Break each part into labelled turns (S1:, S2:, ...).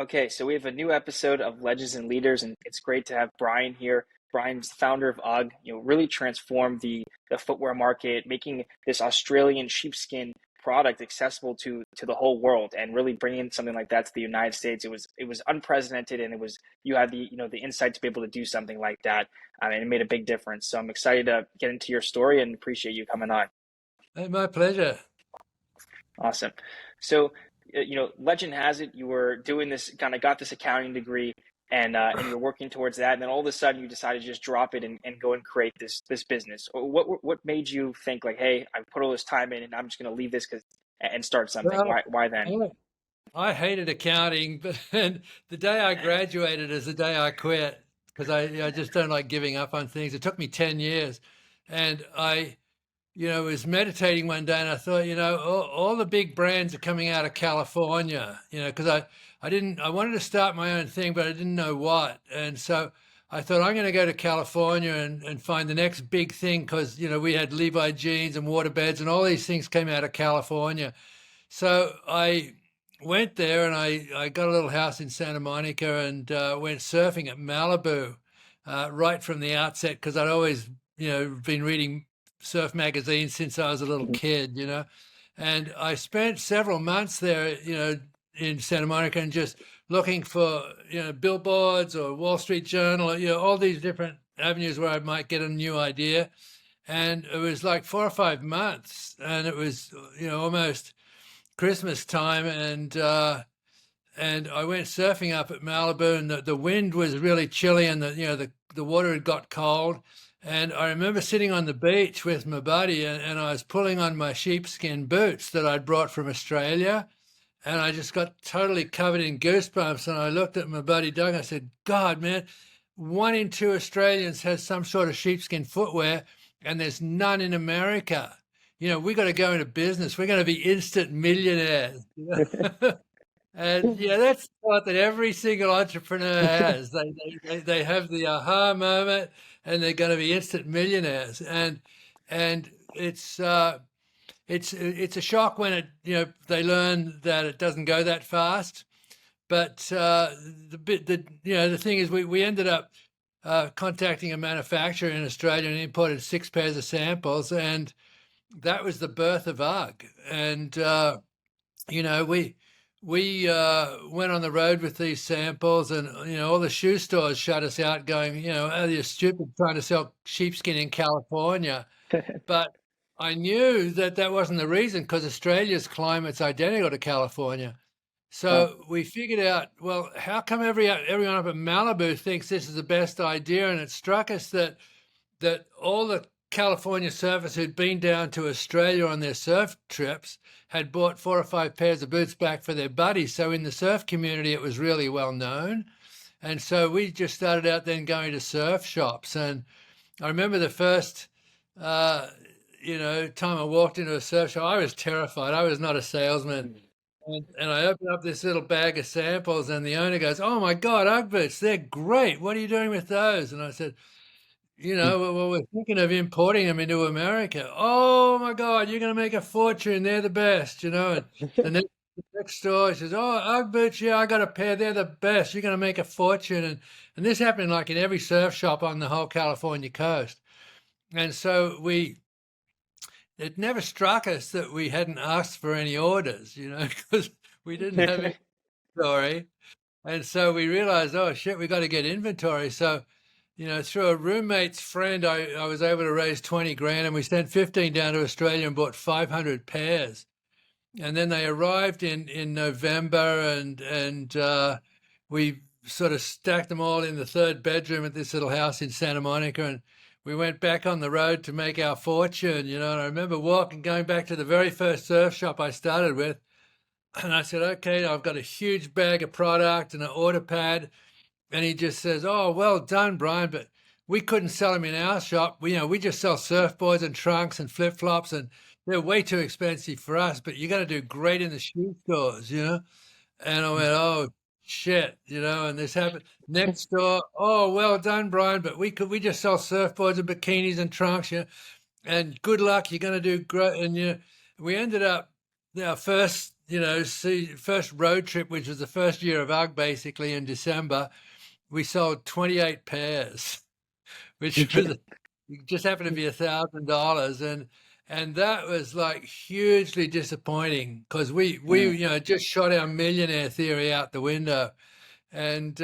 S1: Okay, so we have a new episode of Legends and Leaders, and it's great to have Brian here. Brian's the founder of UGG, really transformed the footwear market, making this Australian sheepskin product accessible to the whole world, and really bringing something like that to the United States. It was unprecedented, and it was you had the insight to be able to do something like that, and it made a big difference. So I'm excited to get into your story and appreciate you coming on.
S2: Hey, my pleasure.
S1: Awesome. So, legend has it you were doing this, kind of got this accounting degree, and you're working towards that, and then all of a sudden you decided to just drop it and go and create this business. Or what made you think like, hey, I put all this time in, and I'm just going to leave this and start something?
S2: Well,
S1: Why then?
S2: I I hated accounting, but and the day I graduated is the day I quit because I just don't like giving up on things. It took me 10 years, and I was meditating one day and I thought, all the big brands are coming out of California, because I wanted to start my own thing, but I didn't know what. And so I thought I'm going to go to California and find the next big thing because, we had Levi jeans and waterbeds and all these things came out of California. So I went there and I got a little house in Santa Monica and went surfing at Malibu right from the outset because I'd always, been reading surf magazines since I was a little kid. And I spent several months there, in Santa Monica and just looking for, billboards or Wall Street Journal, all these different avenues where I might get a new idea. And it was like 4 or 5 months and it was, almost Christmas time and I went surfing up at Malibu and the wind was really chilly and the water had got cold. And I remember sitting on the beach with my buddy and I was pulling on my sheepskin boots that I'd brought from Australia. And I just got totally covered in goosebumps. And I looked at my buddy Doug and I said, God, man, 1 in 2 Australians has some sort of sheepskin footwear and there's none in America. We got to go into business. We're going to be instant millionaires. And yeah, that's the thought that every single entrepreneur has. They have the aha moment, and they're going to be instant millionaires. And it's a shock when they learn that it doesn't go that fast. But the thing is, we ended up contacting a manufacturer in Australia and imported 6 pairs of samples, and that was the birth of UGG. And we went on the road with these samples and all the shoe stores shut us out going, oh, you're stupid trying to sell sheepskin in California. But I knew that that wasn't the reason because Australia's climate's identical to California.
S1: Wow.
S2: So we figured out, well, how come everyone up at Malibu thinks this is the best idea? And it struck us that all the California surfers who'd been down to Australia on their surf trips had bought 4 or 5 pairs of boots back for their buddies. So in the surf community, it was really well known. And so we just started out then going to surf shops. And I remember the first, time I walked into a surf shop, I was terrified. I was not a salesman. And I opened up this little bag of samples and the owner goes, oh my God, Ugg boots, they're great. What are you doing with those? And I said, well, we're thinking of importing them into America. Oh my God, you're going to make a fortune. They're the best. And the next store says, oh, Ugg boots, yeah, I got a pair. They're the best. You're going to make a fortune. And this happened like in every surf shop on the whole California coast. And so it never struck us that we hadn't asked for any orders, because we didn't have any inventory. And so we realized, oh shit, we got to get inventory. So through a roommate's friend, I was able to raise 20 grand and we sent 15 down to Australia and bought 500 pairs. And then they arrived in November and we sort of stacked them all in the third bedroom at this little house in Santa Monica. And we went back on the road to make our fortune, and I remember going back to the very first surf shop I started with. And I said, okay, I've got a huge bag of product and an order pad. And he just says, oh, well done, Brian, but we couldn't sell them in our shop. We just sell surfboards and trunks and flip-flops, and they're way too expensive for us, but you're going to do great in the shoe stores. And I went, oh, shit, and this happened. Next door, oh, well done, Brian, but we just sell surfboards and bikinis and trunks, and good luck, you're going to do great. And we ended up, our first see, first road trip, which was the first year of UGG, basically in December, we sold 28 pairs, which was just happened to be $1,000, and that was like hugely disappointing because we
S1: Mhm.
S2: just shot our millionaire theory out the window, and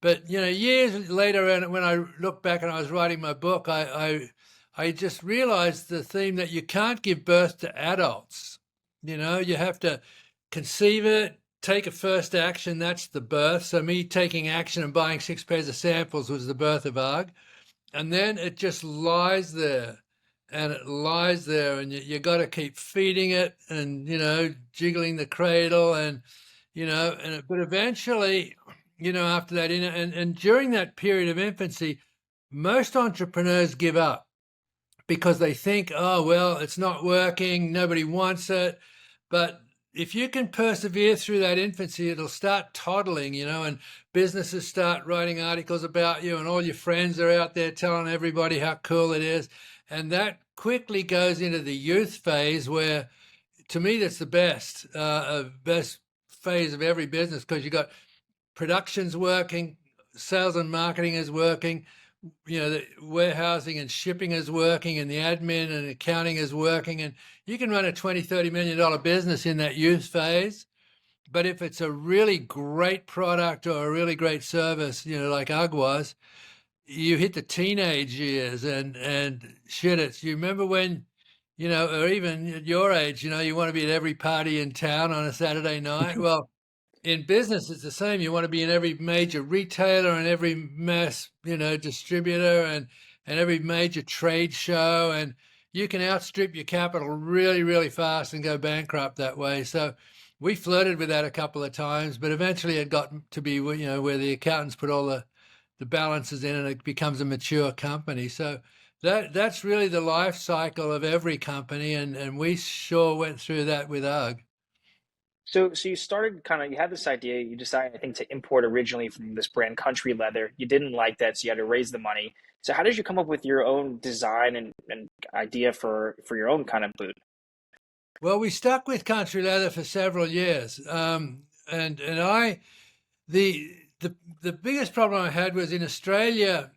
S2: but years later, when I look back and I was writing my book, I just realized the theme that you can't give birth to adults. You have to conceive it, take a first action. That's the birth. So me taking action and buying 6 pairs of samples was the birth of UGG, and then it just lies there. And it lies there, and you got to keep feeding it, and jiggling the cradle, and but eventually, after that, and during that period of infancy, most entrepreneurs give up because they think, oh, well, it's not working, nobody wants it. But if you can persevere through that infancy, it'll start toddling, and businesses start writing articles about you, and all your friends are out there telling everybody how cool it is. And that quickly goes into the youth phase where, to me, that's the best phase of every business, because you got production's working, sales and marketing is working, the warehousing and shipping is working, and the admin and accounting is working, and you can run a $20-30 million business in that youth phase. But if it's a really great product or a really great service, like UGG was, you hit the teenage years, and shit, you remember when, or even at your age, you want to be at every party in town on a Saturday night. Well, in business, it's the same. You want to be in every major retailer and every mass, distributor, and every major trade show, and you can outstrip your capital really, really fast and go bankrupt that way. So we flirted with that a couple of times, but eventually it got to be, where the accountants put all the balances in, and it becomes a mature company. So that's really the life cycle of every company, and we sure went through that with UGG.
S1: So you started you had this idea. You decided, I think, to import originally from this brand, Country Leather. You didn't like that, so you had to raise the money. So how did you come up with your own design and idea for your own kind of boot?
S2: Well, we stuck with country leather for several years, and I the biggest problem I had was in Australia.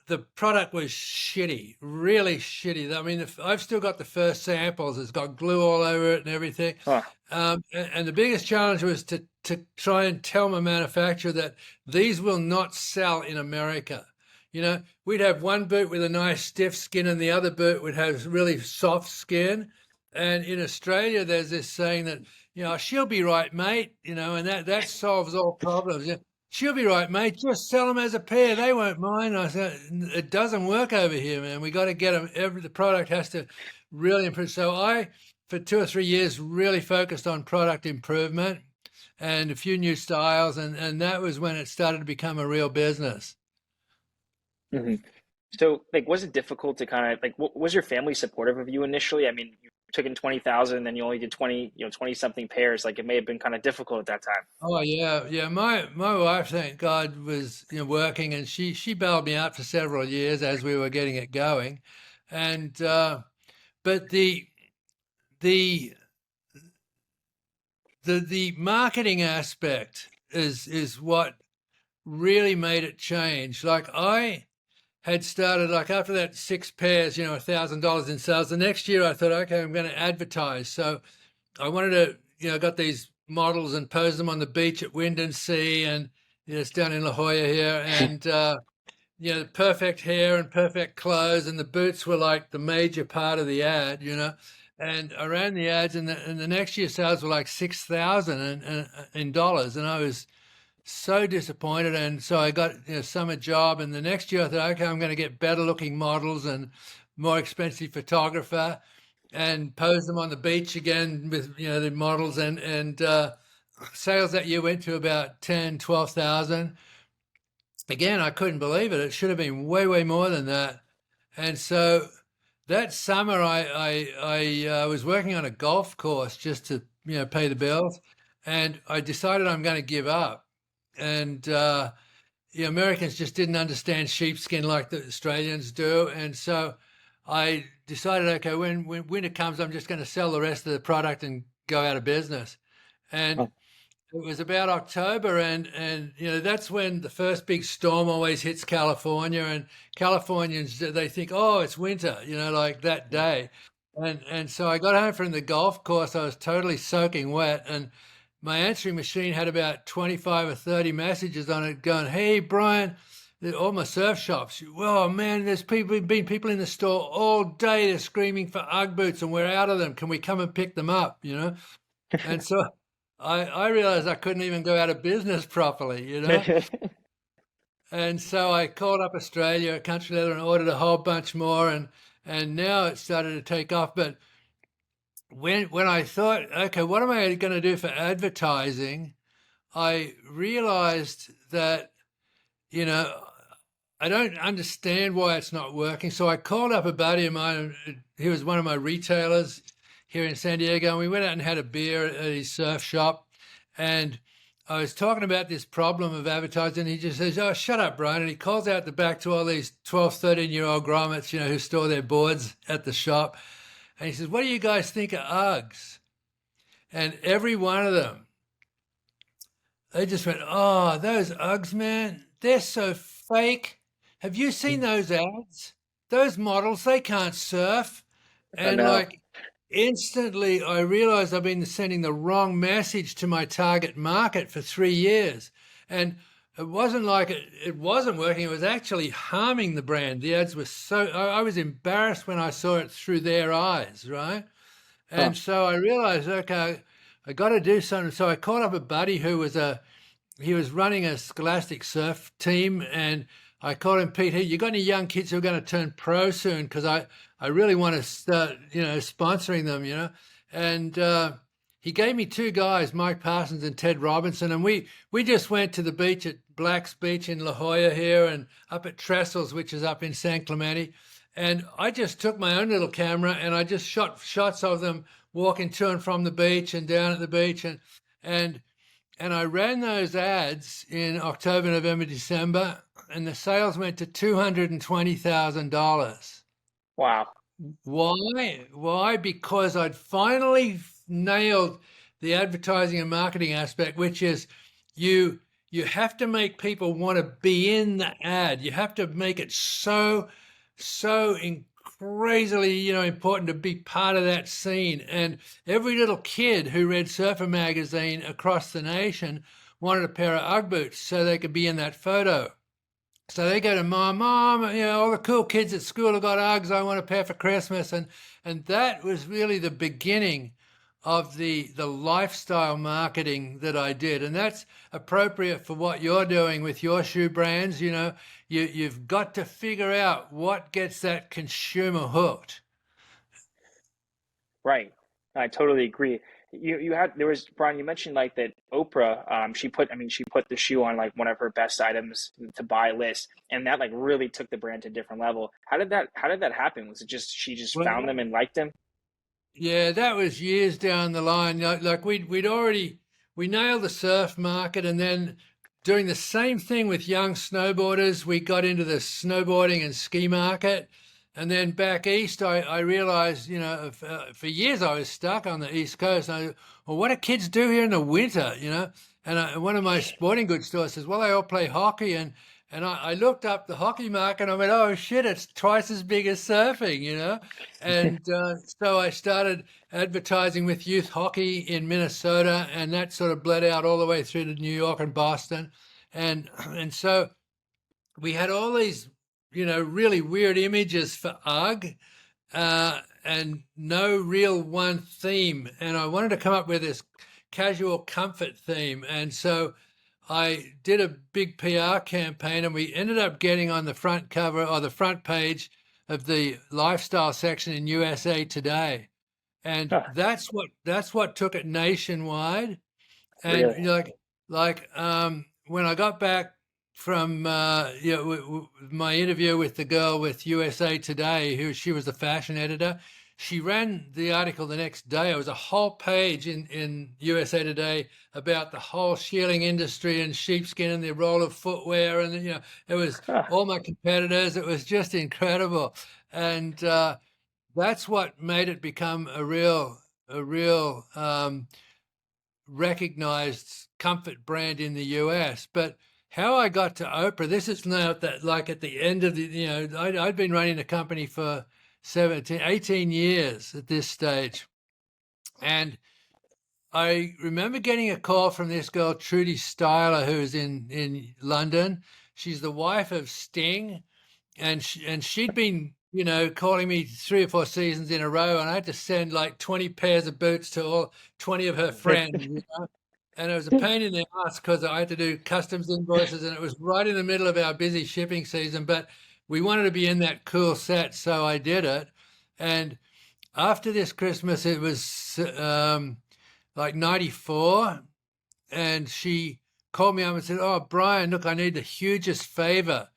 S2: The product was shitty, really shitty. I mean, I've still got the first samples. It's got glue all over it and everything.
S1: Huh.
S2: And the biggest challenge was to try and tell my manufacturer that these will not sell in America. We'd have one boot with a nice stiff skin, and the other boot would have really soft skin. And in Australia, there's this saying that, she'll be right, mate, and that solves all problems. She'll be right, mate. Just sell them as a pair. They won't mind. I said, it doesn't work over here, man. We got to get them. The product has to really improve. So for 2 or 3 years, really focused on product improvement and a few new styles. And that was when it started to become a real business.
S1: Hmm. So, was it difficult to was your family supportive of you initially? I mean, you took in 20,000, and then you only did 20 something pairs. It may have been kind of difficult at that time.
S2: Oh yeah, yeah. My wife, thank God, was working, and she bailed me out for several years as we were getting it going, and but the the marketing aspect is what really made it change. Like I had started, like after that 6 pairs, $1,000 in sales. The next year I thought, okay, I'm going to advertise. So I wanted to, got these models and posed them on the beach at Wind and Sea, and it's down in La Jolla here, and perfect hair and perfect clothes, and the boots were like the major part of the ad, and I ran the ads, and the next year sales were like 6,000 in dollars, and I was so disappointed. And so I got a summer job, and the next year I thought, okay, I'm going to get better looking models and more expensive photographer, and pose them on the beach again with the models, and sales that year went to about 10, 12,000. Again, I couldn't believe it. It should have been way more than that. And so that summer I was working on a golf course just to pay the bills, and I decided I'm going to give up. And the Americans just didn't understand sheepskin like the Australians do. And so I decided, okay, when winter comes, I'm just going to sell the rest of the product and go out of business. And
S1: Oh,
S2: it was about October, and that's when the first big storm always hits California, and Californians, they think, oh, it's winter, like that day. And so I got home from the golf course. I was totally soaking wet, and my answering machine had about 25 or 30 messages on it going, hey, Brian, all my surf shops. Oh man, there's been people in the store all day. They're screaming for UGG boots, and we're out of them. Can we come and pick them up? And so I realized I couldn't even go out of business properly. And so I called up Australia, country leather, and ordered a whole bunch more, and now it started to take off. But when I thought, okay, what am I going to do for advertising? I realized that, you know, I don't understand why it's not working. So I called up a buddy of mine. He was one of my retailers here in San Diego, and we went out and had a beer at his surf shop. And I was talking about this problem of advertising. He just says, oh, shut up, Brian. And he calls out the back to all these 12, 13-year-old grommets, who store their boards at the shop. And he says, what do you guys think of Uggs? And every one of them, they just went, oh, those Uggs, man, they're so fake. Have you seen those ads? Those models, they can't surf.
S1: I
S2: And
S1: know.
S2: like instantly, I realized I've been sending the wrong message to my target market for 3 years. And it wasn't like it wasn't working. It was actually harming the brand. The ads were I was embarrassed when I saw it through their eyes, right?
S1: Huh.
S2: And so I realized, okay, I got to do something. So I called up a buddy who was he was running a scholastic surf team, and I called him, Pete, hey, you got any young kids who are going to turn pro soon? Because I really want to start, sponsoring them. And he gave me two guys, Mike Parsons and Ted Robinson, and we just went to the beach at Black's Beach in La Jolla here, and up at Trestles, which is up in San Clemente. And I just took my own little camera and I just shot shots of them walking to and from the beach and down at the beach, and and I ran those ads in October, November, December, and the sales went to $220,000.
S1: Wow.
S2: Why? Why? Because I'd finally nailed the advertising and marketing aspect, which is you you have to make people want to be in the ad. You have to make it so crazily, important to be part of that scene. And every little kid who read Surfer magazine across the nation wanted a pair of UGG boots so they could be in that photo. So they go to mom, all the cool kids at school have got Uggs. I want a pair for Christmas, and that was really the beginning of the lifestyle marketing that I did, and that's appropriate for what you're doing with your shoe brands. You've got to figure out what gets that consumer hooked.
S1: Right. I totally agree. You had there was Brian, you mentioned like that Oprah, she put the shoe on like one of her best items to buy list, and that like really took the brand to a different level. How did that happen? Was it just she just found them
S2: Well,
S1: and liked them?
S2: yeah, that was years down the line. Like we nailed the surf market, and then doing the same thing with young snowboarders, we got into the snowboarding and ski market. And then back east, I realized, for years I was stuck on the East Coast. Well, what do kids do here in the winter? And one of my sporting goods stores says, well, they all play hockey. And I looked up the hockey market and I went, oh, shit, it's twice as big as surfing. And so I started advertising with youth hockey in Minnesota, and that sort of bled out all the way through to New York and Boston. And so we had all these, really weird images for UGG, and no real one theme. And I wanted to come up with this casual comfort theme. And so I did a big PR campaign, and we ended up getting on the front cover or the front page of the lifestyle section in USA Today. And
S1: Huh,
S2: that's what took it nationwide. And
S1: really?
S2: when I got back from my interview with the girl with USA Today, who she was the fashion editor, she ran the article the next day. It was a whole page in USA Today about the whole shearling industry and sheepskin and the role of footwear, and it was
S1: Huh,
S2: all my competitors. It was just incredible, and that's what made it become a real recognized comfort brand in the US. But how I got to Oprah, this is now that like at the end of the, I'd been running the company for 18 years at this stage. And I remember getting a call from this girl, Trudy Styler, who's in London. She's the wife of Sting, and she'd been, calling me 3 or 4 seasons in a row, and I had to send like 20 pairs of boots to all 20 of her friends. And it was a pain in the ass because I had to do customs invoices, and it was right in the middle of our busy shipping season. But we wanted to be in that cool set, so I did it. And after this Christmas, it was like 94, and she called me up and said, "Oh, Brian, look, I need the hugest favor.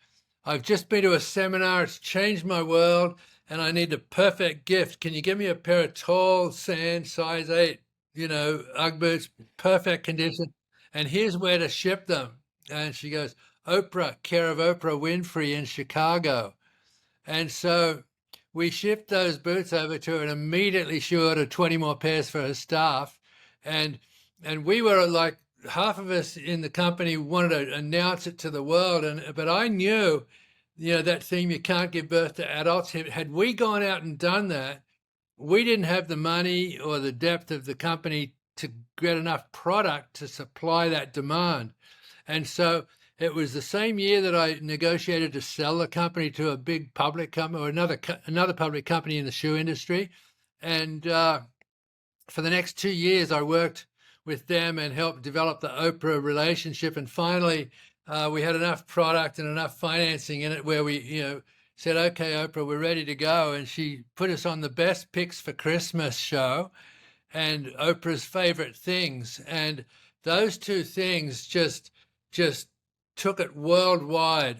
S2: I've just been to a seminar. It's changed my world, and I need the perfect gift. Can you give me a pair of tall sand size 8, UGG boots, perfect condition? And here's where to ship them." And she goes, "Oprah, care of Oprah Winfrey in Chicago." And so we shipped those boots over to her and immediately she ordered 20 more pairs for her staff. And we were like, half of us in the company wanted to announce it to the world. But I knew, that theme, you can't give birth to adults. Had we gone out and done that, we didn't have the money or the depth of the company to get enough product to supply that demand. And so it was the same year that I negotiated to sell the company to a big public company or another public company in the shoe industry. And for the next 2 years, I worked with them and helped develop the Oprah relationship. And finally, we had enough product and enough financing in it where we, said, "Okay, Oprah, we're ready to go." And she put us on the Best Picks for Christmas show and Oprah's favorite things. And those two things just took it worldwide,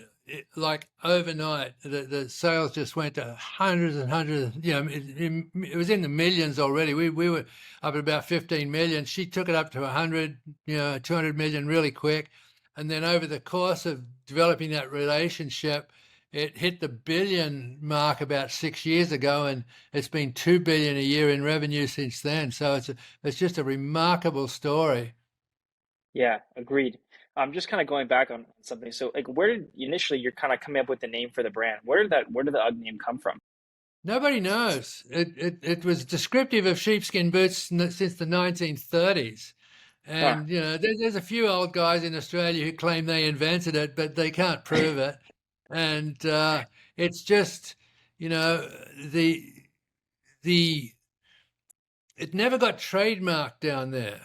S2: like overnight. The sales just went to hundreds and hundreds. It was in the millions already. We were up at about 15 million. She took it up to 100, 200 million really quick. And then over the course of developing that relationship, it hit the billion mark about 6 years ago, and it's been 2 billion a year in revenue since then. So it's just a remarkable story.
S1: Yeah, agreed. Just kind of going back on something. So, like, where did initially you're kind of coming up with the name for the brand? Where did the UGG name come from?
S2: Nobody knows. It was descriptive of sheepskin boots since the 1930s.
S1: Huh.
S2: And, there's a few old guys in Australia who claim they invented it, but they can't prove it. And it's just, the the it never got trademarked down there.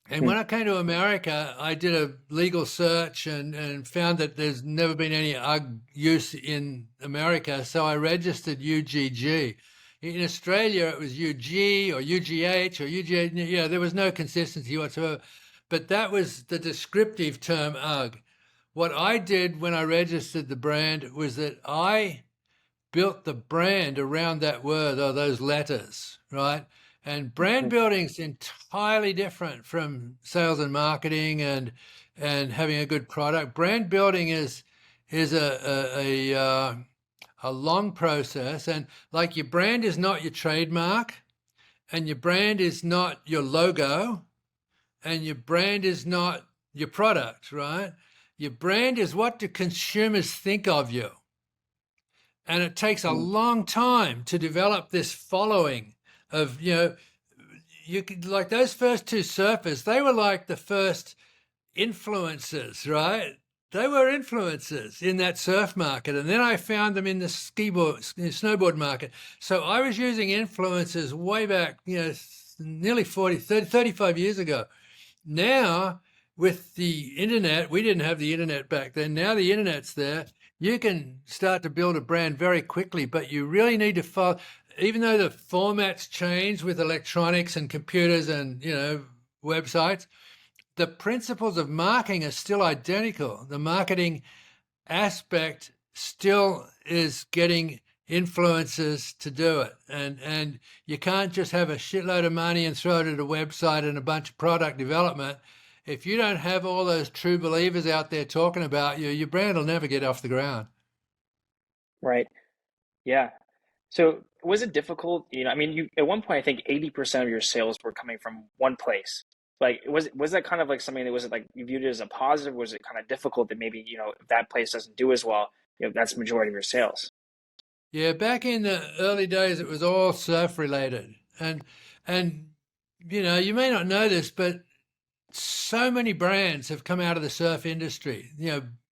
S2: And
S1: Hmm.
S2: when I came to America, I did a legal search and found that there's never been any UGG use in America. So I registered UGG. In Australia, it was UG or UGH or UGH. There was no consistency whatsoever. But that was the descriptive term UGG. What I did when I registered the brand was that I built the brand around that word or those letters, right? And brand
S1: Mhm.
S2: building is entirely different from sales and marketing and having a good product. Brand building is a long process, and like your brand is not your trademark, and your brand is not your logo, and your brand is not your product, right? Your brand is what do consumers think of you, and it takes a
S1: Mm.
S2: long time to develop this following of you could like those first two surfers, they were like the first influencers, right? They were influencers in that surf market, and then I found them in the snowboard market. So I was using influencers way back, nearly 40 30 35 years ago. Now, with the internet, we didn't have the internet back then. Now the internet's there. You can start to build a brand very quickly, but you really need to follow, even though the formats change with electronics and computers and, websites, the principles of marketing are still identical. The marketing aspect still is getting influencers to do it. And you can't just have a shitload of money and throw it at a website and a bunch of product development. If you don't have all those true believers out there talking about you, your brand will never get off the ground.
S1: Right. Yeah. So was it difficult? You know, I mean, you at one point I think 80% of your sales were coming from one place. Like, was that kind of like something that was it like you viewed it as a positive? Was it kind of difficult that maybe, you know, if that place doesn't do as well, you know, that's the majority of your sales?
S2: Yeah, back in the early days, it was all surf related, and you may not know this, but so many brands have come out of the surf industry,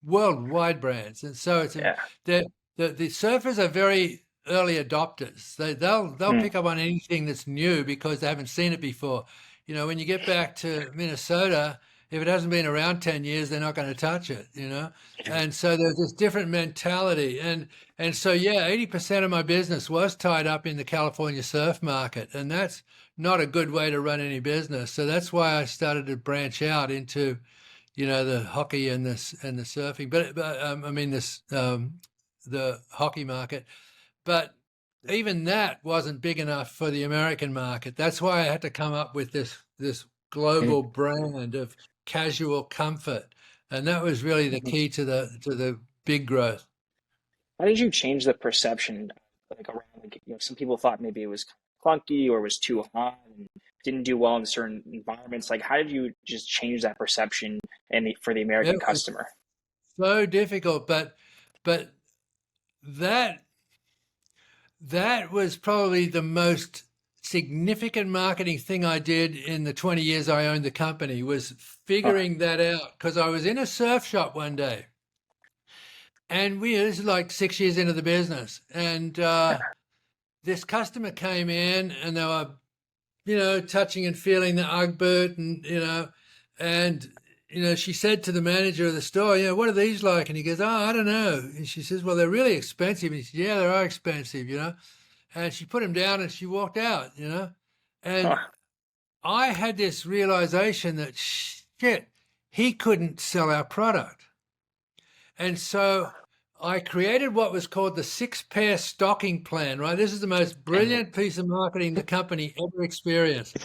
S2: worldwide brands, and so
S1: Yeah.
S2: the the surfers are very early adopters. They'll
S1: Mm.
S2: pick up on anything that's new because they haven't seen it before. When you get back to Minnesota, if it hasn't been around 10 years, they're not going to touch it, And so there's this different mentality. And so, yeah, 80% of my business was tied up in the California surf market. And that's not a good way to run any business. So that's why I started to branch out into, the hockey and the surfing. But I mean, the hockey market. But even that wasn't big enough for the American market. That's why I had to come up with this global brand of casual comfort, and that was really the key to the big growth.
S1: How did you change the perception, like around, like, you know, some people thought maybe it was clunky or was too hot and didn't do well in certain environments. Like, how did you just change that perception for the
S2: It
S1: American
S2: was
S1: customer?
S2: so difficult, but that that was probably the most significant marketing thing I did in the 20 years I owned the company was
S1: Huh.
S2: figuring that out because I was in a surf shop one day and this is like 6 years into the business and this customer came in and they were touching and feeling the UGG boot and she said to the manager of the store, what are these like? And he goes, oh, I don't know. And she says, well, they're really expensive. And he said, yeah, they are expensive. And she put him down and she walked out. And
S1: Huh.
S2: I had this realization that shit, he couldn't sell our product. And so I created what was called the 6-pair stocking plan, right? This is the most
S1: Mhm.
S2: brilliant piece of marketing the company ever experienced.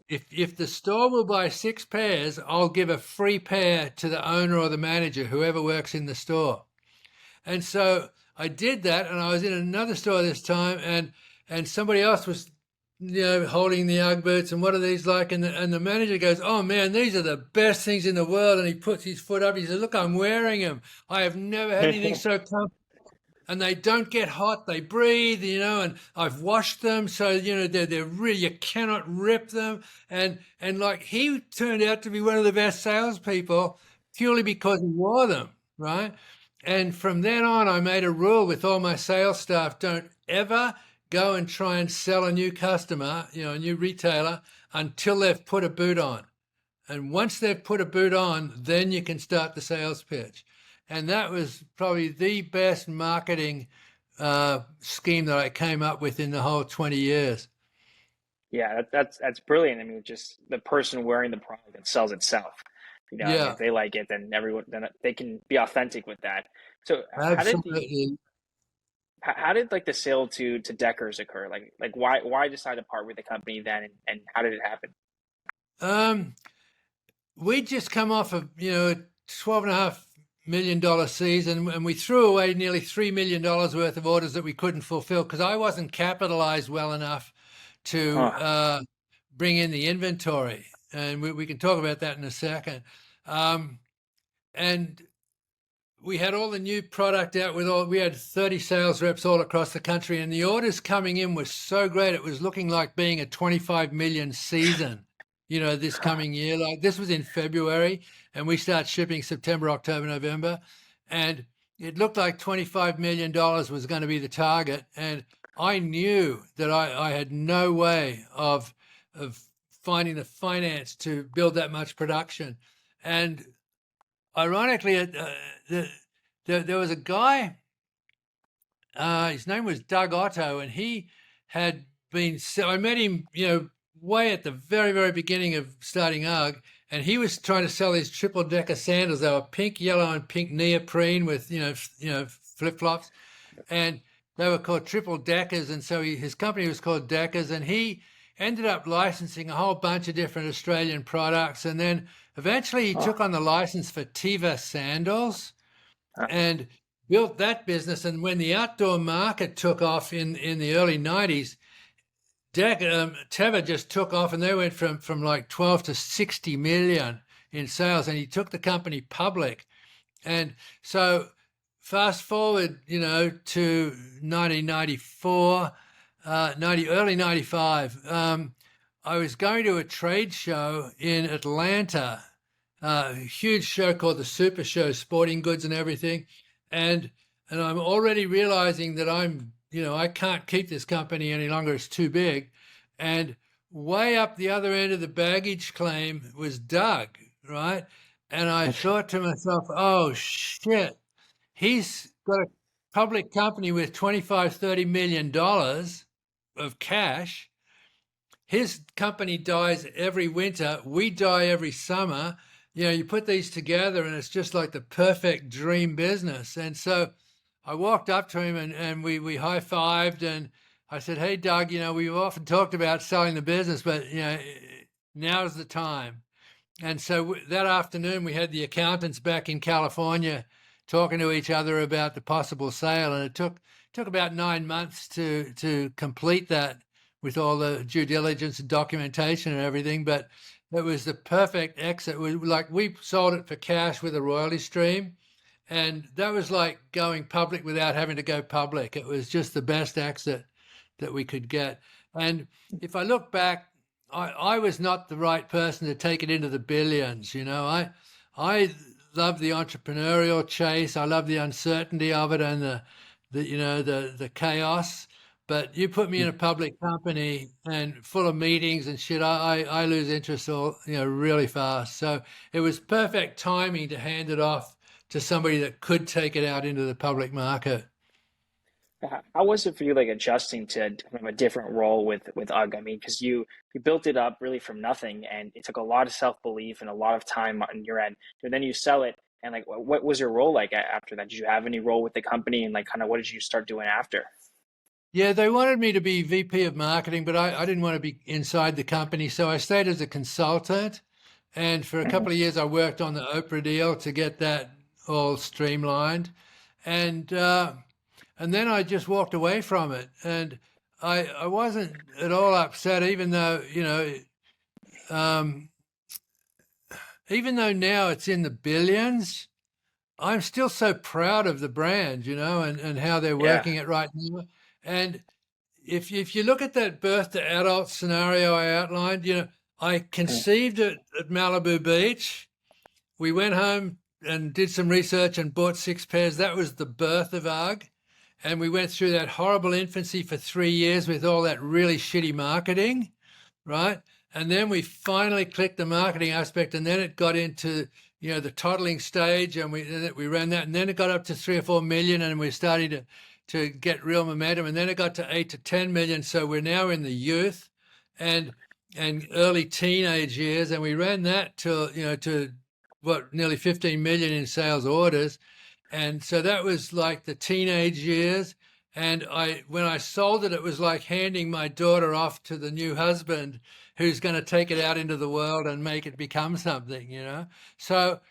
S2: If the store will buy 6 pairs, I'll give a free pair to the owner or the manager, whoever works in the store. And so I did that, and I was in another store this time, and somebody else was, holding the UGG boots, and what are these like? And the manager goes, "Oh man, these are the best things in the world." And he puts his foot up. He says, "Look, I'm wearing them. I have never had anything so comfortable." And they don't get hot. They breathe, and I've washed them, so they're really you cannot rip them. And like he turned out to be one of the best salespeople purely because he wore them, right? And from then on, I made a rule with all my sales staff: don't ever go and try and sell a new customer, a new retailer, until they've put a boot on. And once they've put a boot on, then you can start the sales pitch. And that was probably the best marketing scheme that I came up with in the whole 20 years.
S1: Yeah, that's brilliant. I mean, just the person wearing the product that sells itself. You know, I mean,
S2: Yeah,
S1: if they like it, then everyone then they can be authentic with that. So,
S2: absolutely.
S1: how did like the sale to Deckers occur? Like why decide to part with the company then, and how did it happen?
S2: Um, we'd just come off of, a $12.5 million season, and we threw away nearly $3 million worth of orders that we couldn't fulfill because I wasn't capitalized well enough to
S1: Huh.
S2: bring in the inventory. And we can talk about that in a second. Um, and we had all the new product out we had 30 sales reps all across the country, and the orders coming in was so great. It was looking like being a 25 million season, this coming year. Like this was in February, and we start shipping September, October, November. And it looked like $25 million was going to be the target. And I knew that I had no way of finding the finance to build that much production. And ironically, there was a guy. His name was Doug Otto, and he had been. I met him, way at the very, very beginning of starting UGG, and he was trying to sell these triple decker sandals. They were pink, yellow, and pink neoprene with flip flops, and they were called triple deckers. And so his company was called Deckers, and he ended up licensing a whole bunch of different Australian products, and then eventually he
S1: Huh.
S2: took on the license for Tiva sandals,
S1: Huh.
S2: and built that business. And when the outdoor market took off in the early 90s, Teva just took off, and they went from like 12 to 60 million in sales, and he took the company public. And so fast forward, to 1994, early 95, I was going to a trade show in Atlanta, a huge show called the Super Show, sporting goods and everything. And I'm already realizing that I can't keep this company any longer. It's too big. And way up the other end of the baggage claim was Doug, right? And I thought to myself, oh shit, he's got a public company with 25, $30 million of cash. His company dies every winter. We die every summer. You put these together and it's just like the perfect dream business. And so I walked up to him and we high-fived, and I said, hey, Doug, we've often talked about selling the business, but, now's the time. And so that afternoon we had the accountants back in California talking to each other about the possible sale. And it took about 9 months to complete that with all the due diligence and documentation and everything. But it was the perfect exit. We sold it for cash with a royalty stream. And that was like going public without having to go public. It was just the best exit that we could get. And if I look back, I was not the right person to take it into the billions. I love the entrepreneurial chase. I love the uncertainty of it and the chaos. But you put me in a public company and full of meetings and shit, I lose interest really fast. So it was perfect timing to hand it off to somebody that could take it out into the public market.
S1: How was it for you, like adjusting to kind of a different role with UGG? I mean, because you built it up really from nothing, and it took a lot of self belief and a lot of time on your end. And then you sell it, and like, what was your role like after that? Did you have any role with the company, and like, kind of, what did you start doing after?
S2: Yeah, they wanted me to be VP of marketing, but I didn't want to be inside the company. So I stayed as a consultant. And for a
S1: Mhm.
S2: couple of years, I worked on the Oprah deal to get that all streamlined. And and then I just walked away from it. And I wasn't at all upset, um, even though now it's in the billions. I'm still so proud of the brand, and how they're
S1: Yeah.
S2: working it right now. And if you look at that birth to adult scenario I outlined, I
S1: Mhm.
S2: conceived it at Malibu Beach. We went home and did some research and bought 6 pairs. That was the birth of UGG. And we went through that horrible infancy for 3 years with all that really shitty marketing, right? And then we finally clicked the marketing aspect, and then it got into the toddling stage, and we ran that, and then it got up to 3 or 4 million, and we're starting to get real momentum, and then it got to 8 to 10 million. So we're now in the youth and early teenage years, and we ran that to what, nearly 15 million in sales orders. And so that was like the teenage years. And when I sold it, it was like handing my daughter off to the new husband who's going to take it out into the world and make it become something. So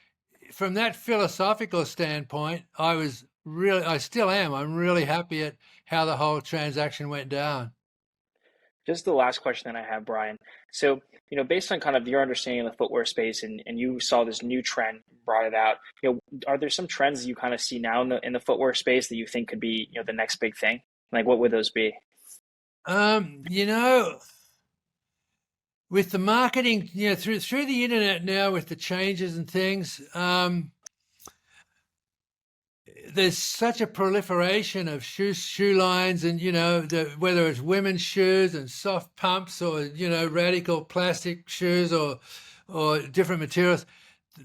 S2: from that philosophical standpoint, I still am. I'm really happy at how the whole transaction went down.
S1: Just the last question that I have, Brian. So, based on kind of your understanding of the footwear space, and you saw this new trend, brought it out, are there some trends that you kind of see now in the footwear space that you think could be, the next big thing? Like, what would those be?
S2: Um, you know, with the marketing, through the internet now, with the changes and things, there's such a proliferation of shoe lines, and whether it's women's shoes and soft pumps, or radical plastic shoes, or different materials.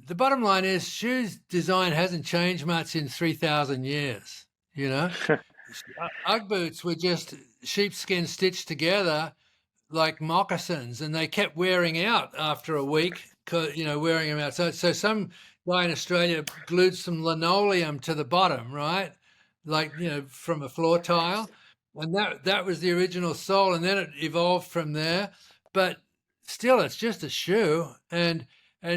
S2: The bottom line is, shoes design hasn't changed much in 3,000 years. you know UGG boots were just sheepskin stitched together like moccasins, and they kept wearing out after a week. Wearing them out. So some guy in Australia glued some linoleum to the bottom, right? Like, from a floor tile, and that was the original sole, and then it evolved from there. But still, it's just a shoe, and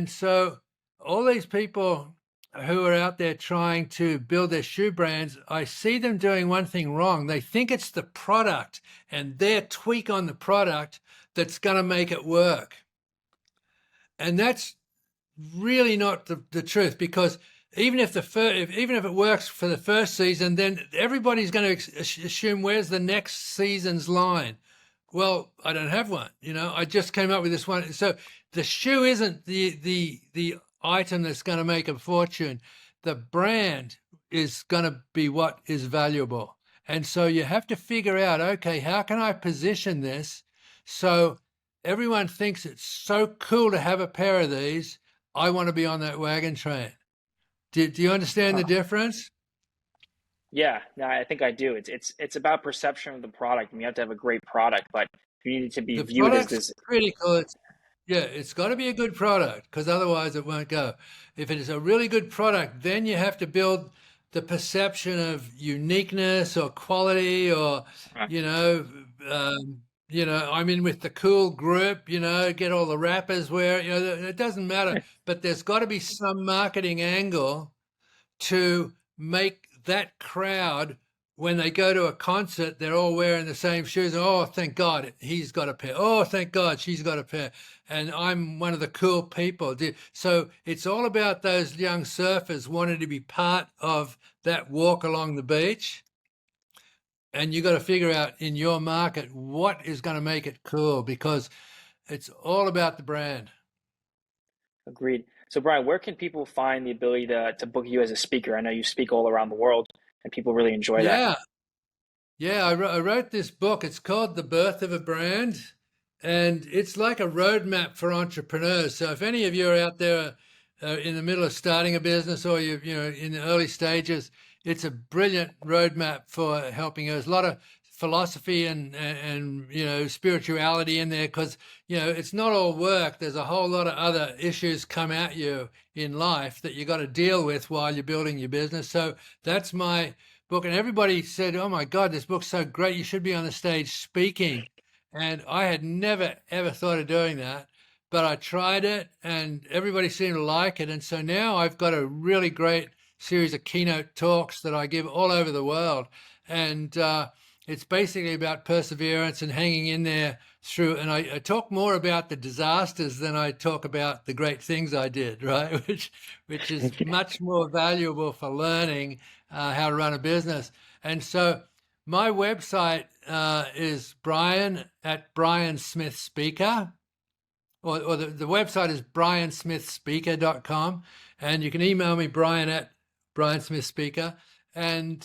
S2: so all these people. who are out there trying to build their shoe brands, I see them doing one thing wrong. They think it's the product and their tweak on the product that's going to make it work. And that's really not the truth, because even if even if it works for the first season, then everybody's going to assume where's the next season's line. Well, I don't have one. I just came up with this one. So the shoe isn't the item that's going to make a fortune. The brand is going to be what is valuable. And so you have to figure out, okay, how can I position this so everyone thinks it's so cool to have a pair of these? I want to be on that wagon train. Do you understand the
S1: Huh.
S2: difference?
S1: Yeah, no, I think I do. It's about perception of the product. I mean, you have to have a great product, but you need it to be
S2: The
S1: viewed as
S2: product's
S1: this.
S2: critical. Yeah, it's got to be a good product, because otherwise it won't go. If it is a really good product, then you have to build the perception of uniqueness or quality, or,
S1: uh,
S2: you know, I'm in with the cool group, get all the rappers wear, it doesn't matter, but there's got to be some marketing angle to make that crowd, when they go to a concert, they're all wearing the same shoes. Oh, thank God he's got a pair. Oh, thank God she's got a pair. And I'm one of the cool people. So it's all about those young surfers wanting to be part of that walk along the beach. And you got to figure out in your market what is going to make it cool, because it's all about the brand.
S1: Agreed. So, Brian, where can people find the ability to book you as a speaker? I know you speak all around the world, and people really enjoy that.
S2: Yeah. Yeah, I wrote this book. It's called The Birth of a Brand, and it's like a roadmap for entrepreneurs. So if any of you are out there in the middle of starting a business, or you in the early stages, it's a brilliant roadmap for helping you. There's a lot of philosophy and spirituality in there, because it's not all work. There's a whole lot of other issues come at you in life that you got to deal with while you're building your business. So that's my book, and everybody said, "Oh my God, this book's so great! You should be on the stage speaking." And I had never ever thought of doing that, but I tried it, and everybody seemed to like it. And so now I've got a really great series of keynote talks that I give all over the world, and it's basically about perseverance and hanging in there through. And I talk more about the disasters than I talk about the great things I did, right? Which is much more valuable for learning how to run a business. And so my website is Brian at Brian Smith Speaker, or the website is briansmithspeaker.com. And you can email me, Brian at Brian Smith Speaker. And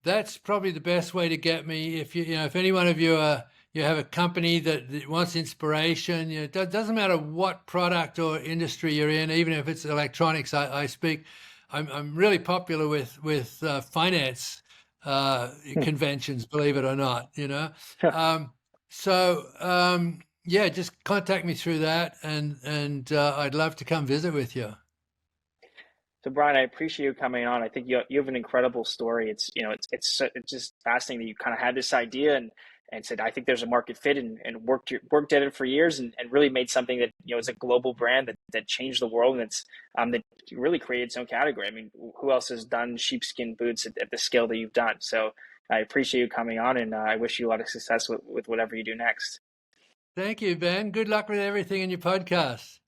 S2: that's probably the best way to get me. If any one of you you have a company that wants inspiration, it doesn't matter what product or industry you're in, even if it's electronics. I speak. I'm really popular with finance conventions, believe it or not. Um, yeah, just contact me through that, and I'd love to come visit with you.
S1: So, Brian, I appreciate you coming on. I think you have an incredible story. It's just fascinating that you kind of had this idea and said, I think there's a market fit, and worked at it for years, and really made something that is a global brand that changed the world, and that really created its own category. I mean, who else has done sheepskin boots at the scale that you've done? So I appreciate you coming on, and I wish you a lot of success with whatever you do next.
S2: Thank you, Ben. Good luck with everything in your podcast.